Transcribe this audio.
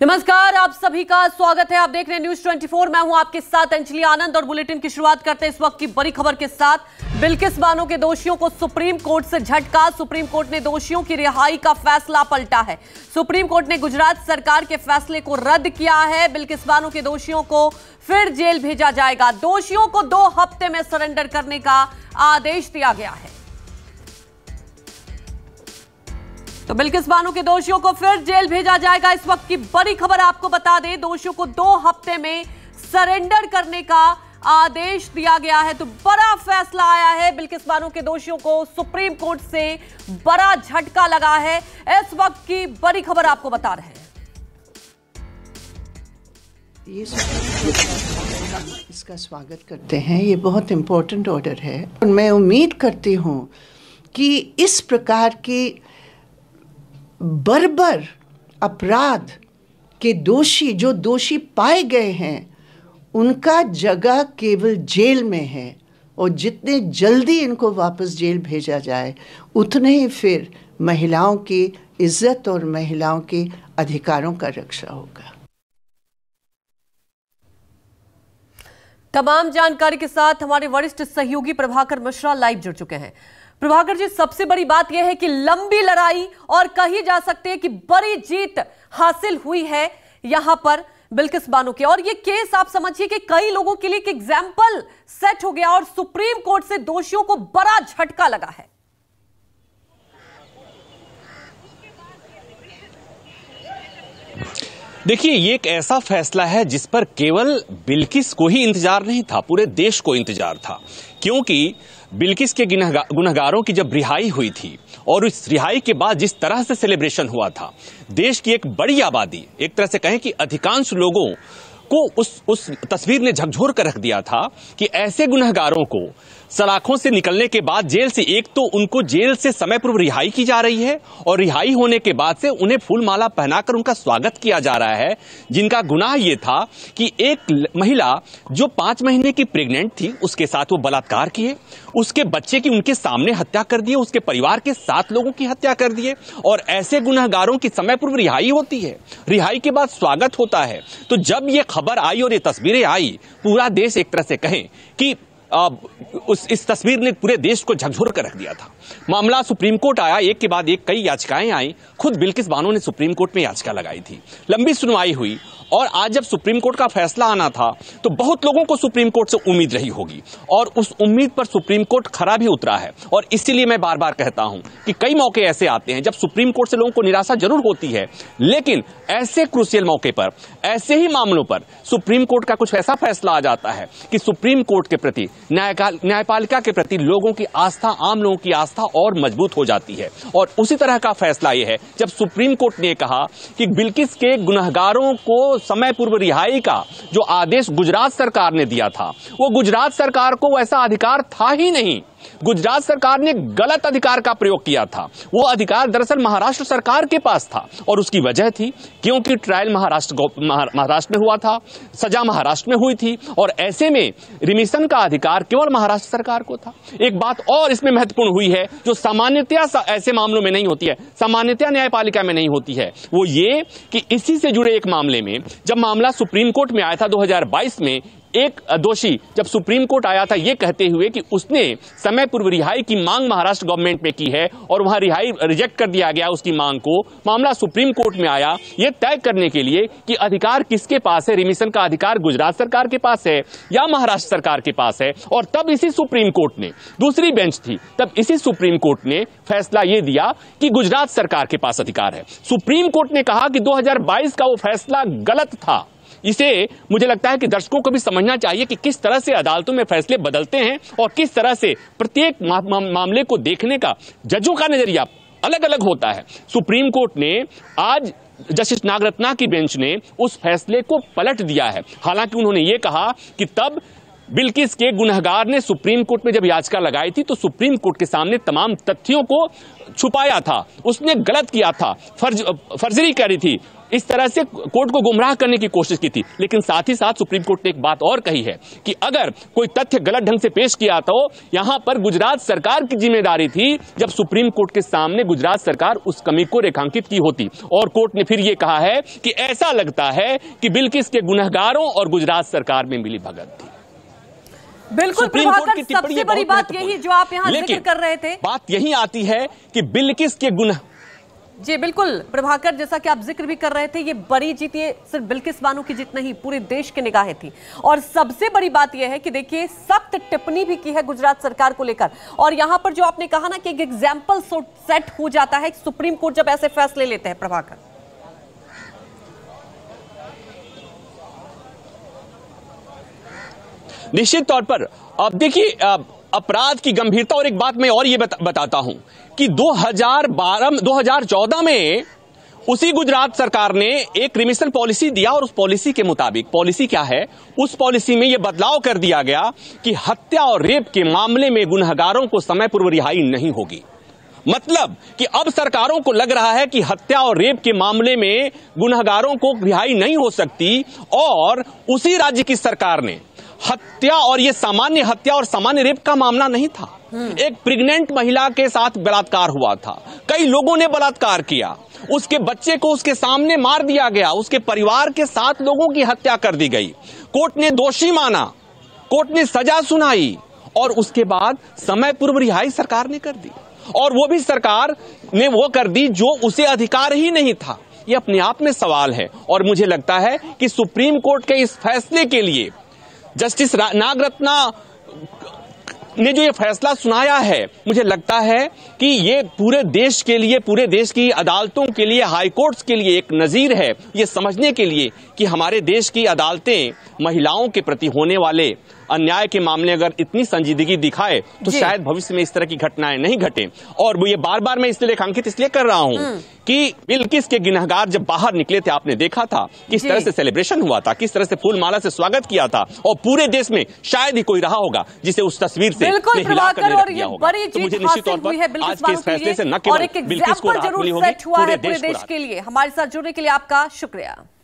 नमस्कार, आप सभी का स्वागत है। आप देख रहे हैं न्यूज 24। मैं हूं आपके साथ अंजलि आनंद और बुलेटिन की शुरुआत करते हैं इस वक्त की बड़ी खबर के साथ। बिल्किस बानो के दोषियों को सुप्रीम कोर्ट से झटका। सुप्रीम कोर्ट ने दोषियों की रिहाई का फैसला पलटा है। सुप्रीम कोर्ट ने गुजरात सरकार के फैसले को रद्द किया है। बिल्किस बानो के दोषियों को फिर जेल भेजा जाएगा। दोषियों को 2 हफ्ते में सरेंडर करने का आदेश दिया गया है। तो बिल्किस बानो के दोषियों को फिर जेल भेजा जाएगा। इस वक्त की बड़ी खबर आपको बता दें, दोषियों को 2 हफ्ते में सरेंडर करने का आदेश दिया गया है। तो बड़ा फैसला आया है। बिल्किस बानो के दोषियों को सुप्रीम कोर्ट से बड़ा झटका लगा है। इस वक्त की बड़ी खबर आपको बता रहे हैं। इसका स्वागत करते हैं। ये बहुत इंपॉर्टेंट ऑर्डर है और मैं उम्मीद करती हूँ कि इस प्रकार की बर्बर अपराध के दोषी पाए गए हैं, उनका जगह केवल जेल में है और जितने जल्दी इनको वापस जेल भेजा जाए उतने ही फिर महिलाओं की इज्जत और महिलाओं के अधिकारों का रक्षा होगा। तमाम जानकारी के साथ हमारे वरिष्ठ सहयोगी प्रभाकर मिश्रा लाइव जुड़ चुके हैं। प्रभाकर जी, सबसे बड़ी बात यह है कि लंबी लड़ाई और कही जा सकती है कि बड़ी जीत हासिल हुई है यहां पर बिल्किस बानो की। और ये केस आप समझिए कि कई लोगों के लिए एक एग्जाम्पल सेट हो गया और सुप्रीम कोर्ट से दोषियों को बड़ा झटका लगा है। देखिए, ये एक ऐसा फैसला है जिस पर केवल बिल्किस को ही इंतजार नहीं था, पूरे देश को इंतजार था। क्योंकि बिल्किस के गुनहगारों की जब रिहाई हुई थी और उस रिहाई के बाद जिस तरह से सेलिब्रेशन हुआ था, देश की एक बड़ी आबादी, एक तरह से कहें कि अधिकांश लोगों को उस तस्वीर ने झकझोर कर रख दिया था कि ऐसे गुनहगारों को सलाखों से निकलने के बाद जेल से, एक तो उनको जेल से समय पूर्व रिहाई की जा रही है और रिहाई होने के बाद से उन्हें फूल माला पहनाकर उनका स्वागत किया जा रहा है, जिनका गुनाह यह था कि एक महिला जो 5 महीने की प्रेग्नेंट थी उसके साथ वो बलात्कार किए, उसके बच्चे की उनके सामने हत्या कर दिए, उसके परिवार के 7 लोगों की हत्या कर दिए। और ऐसे गुनहगारों की समय पूर्व रिहाई होती है, रिहाई के बाद स्वागत होता है। तो जब ये खबर आई और ये तस्वीरें आई, पूरा देश एक तरह से कहें कि इस तस्वीर ने पूरे देश को झकझोर कर रख दिया था। मामला सुप्रीम कोर्ट आया, एक के बाद एक कई याचिकाएं आई। खुद बिल्किस बानो ने सुप्रीम कोर्ट में याचिका लगाई थी, लंबी सुनवाई हुई और आज जब सुप्रीम कोर्ट का फैसला आना था तो बहुत लोगों को सुप्रीम कोर्ट से उम्मीद रही होगी और उस उम्मीद पर सुप्रीम कोर्ट खरा भी उतरा है। और इसीलिए मैं बार बार कहता हूं कि कई मौके ऐसे आते हैं जब सुप्रीम कोर्ट से लोगों को निराशा जरूर होती है, लेकिन ऐसे क्रूशियल मौके पर, ऐसे ही मामलों पर सुप्रीम कोर्ट का कुछ ऐसा फैसला आ जाता है कि सुप्रीम कोर्ट के प्रति, न्यायपालिका के प्रति लोगों की आस्था, आम लोगों की आस्था और मजबूत हो जाती है। और उसी तरह का फैसला यह है जब सुप्रीम कोर्ट ने कहा कि बिल्किस के गुनहगारों को समय पूर्व रिहाई का जो आदेश गुजरात सरकार ने दिया था, वो गुजरात सरकार को वैसा अधिकार था ही नहीं। गुजरात सरकार ने गलत अधिकार का प्रयोग किया था। वो अधिकार दरअसल महाराष्ट्र सरकार के पास था और उसकी वजह थी क्योंकि ट्रायल महाराष्ट्र में हुआ था, सजा महाराष्ट्र में हुई थी और ऐसे में रिमिशन का अधिकार केवल महाराष्ट्र सरकार को था। एक बात और इसमें महत्वपूर्ण हुई है जो सामान्यतया ऐसे मामलों में नहीं होती है, सामान्यतया न्यायपालिका में नहीं होती है, वो ये कि इसी से जुड़े एक मामले में जब मामला सुप्रीम कोर्ट में आया था 2022 में, एक दोषी जब सुप्रीम कोर्ट आया था ये कहते हुए कि उसने समय पूर्व रिहाई की मांग महाराष्ट्र गवर्नमेंट में की है और वहां रिहाई रिजेक्ट कर दिया गया उसकी मांग को, मामला सुप्रीम कोर्ट में आया ये तय करने के लिए कि अधिकार किसके पास है, रिमिशन का अधिकार गुजरात सरकार के पास है या महाराष्ट्र सरकार के पास है। और तब इसी सुप्रीम कोर्ट ने, दूसरी बेंच थी, तब इसी सुप्रीम कोर्ट ने फैसला ये दिया कि गुजरात सरकार के पास अधिकार है। सुप्रीम कोर्ट ने कहा कि 2022 का वो फैसला गलत था। इसे मुझे लगता है कि दर्शकों को भी समझना चाहिए कि किस तरह से अदालतों में फैसले बदलते हैं और किस तरह से प्रत्येक मामले को देखने का जजों का नजरिया अलग अलग होता है। सुप्रीम कोर्ट ने आज जस्टिस नागरत्ना की बेंच ने उस फैसले को पलट दिया है। हालांकि उन्होंने ये कहा कि तब बिल्किस के गुनहगार ने सुप्रीम कोर्ट में जब याचिका लगाई थी तो सुप्रीम कोर्ट के सामने तमाम तथ्यों को छुपाया था, उसने गलत किया था, फर्जरी करी थी इस तरह से कोर्ट को गुमराह करने की कोशिश की थी। लेकिन साथ ही साथ सुप्रीम कोर्ट ने एक बात और कही है कि अगर कोई तथ्य गलत ढंग से पेश किया तो यहां पर गुजरात सरकार की जिम्मेदारी थी, जब सुप्रीम कोर्ट के सामने गुजरात सरकार उस कमी को रेखांकित की होती। और कोर्ट ने फिर यह कहा है कि ऐसा लगता है कि बिल्किस के गुनहगारों और गुजरात सरकार में मिली भगत थी। बिल्कुल प्रभाकर, सबसे बड़ी बात यही जो आप यहां जिक्र कर रहे थे, बात यही आती है कि बिल्किस के गुनाह। जी बिल्कुल प्रभाकर, जैसा कि आप जिक्र भी कर रहे थे, ये बड़ी जीत ये सिर्फ बिल्किस बानो की जीत नहीं, पूरे देश की निगाहें थी। और सबसे बड़ी बात यह है कि देखिए सख्त टिप्पणी भी की है गुजरात सरकार को लेकर। और यहां पर जो आपने कहा ना कि एक एग्जाम्पल सेट हो जाता है सुप्रीम कोर्ट जब ऐसे फैसले लेते हैं। प्रभाकर, निश्चित तौर पर अब देखिए अपराध की गंभीरता, और एक बात मैं और ये बताता हूं कि 2014 में उसी गुजरात सरकार ने एक क्रिमिनल पॉलिसी दिया, और उस पॉलिसी के मुताबिक, पॉलिसी क्या है, उस पॉलिसी में यह बदलाव कर दिया गया कि हत्या और रेप के मामले में गुनहगारों को समय पूर्व रिहाई नहीं होगी। मतलब कि अब सरकारों को लग रहा है कि हत्या और रेप के मामले में गुनहगारों को रिहाई नहीं हो सकती, और उसी राज्य की सरकार ने हत्या, और यह सामान्य हत्या और सामान्य रेप का मामला नहीं था, एक प्रेग्नेंट महिला के साथ बलात्कार हुआ था, कई लोगों ने बलात्कार किया, उसके बच्चे को उसके सामने मार दिया गया, उसके परिवार के 7 लोगों की हत्या कर दी गई। कोर्ट ने दोषी माना, कोर्ट ने सजा सुनाई, और उसके बाद समय पूर्व रिहाई सरकार ने कर दी, और वो भी सरकार ने वो कर दी जो उसे अधिकार ही नहीं था। ये अपने आप में सवाल है, और मुझे लगता है कि सुप्रीम कोर्ट के इस फैसले के लिए जस्टिस नागरत्ना ने जो ये फैसला सुनाया है, मुझे लगता है कि ये पूरे देश के लिए, पूरे देश की अदालतों के लिए, हाई कोर्ट्स के लिए एक नजीर है, ये समझने के लिए कि हमारे देश की अदालतें महिलाओं के प्रति होने वाले अन्याय के मामले अगर इतनी संजीदगी दिखाए तो शायद भविष्य में इस तरह की घटनाएं नहीं घटे। और वो ये बार बार मैं इसलिए रेखांकित इसलिए कर रहा हूं कि बिल्किस के गुनहगार जब बाहर निकले थे, आपने देखा था किस तरह से सेलिब्रेशन हुआ था, किस तरह से फूल माला से स्वागत किया था, और पूरे देश में शायद ही कोई रहा होगा जिसे उस तस्वीर से हिलाकर ले रख दिया होगा। तो मुझे निश्चित तौर पर आज के इस फैसले से न केवल बिल्किस को राहत मिली होगी, पूरे देश के लिए। हमारे साथ जुड़ने के लिए आपका शुक्रिया।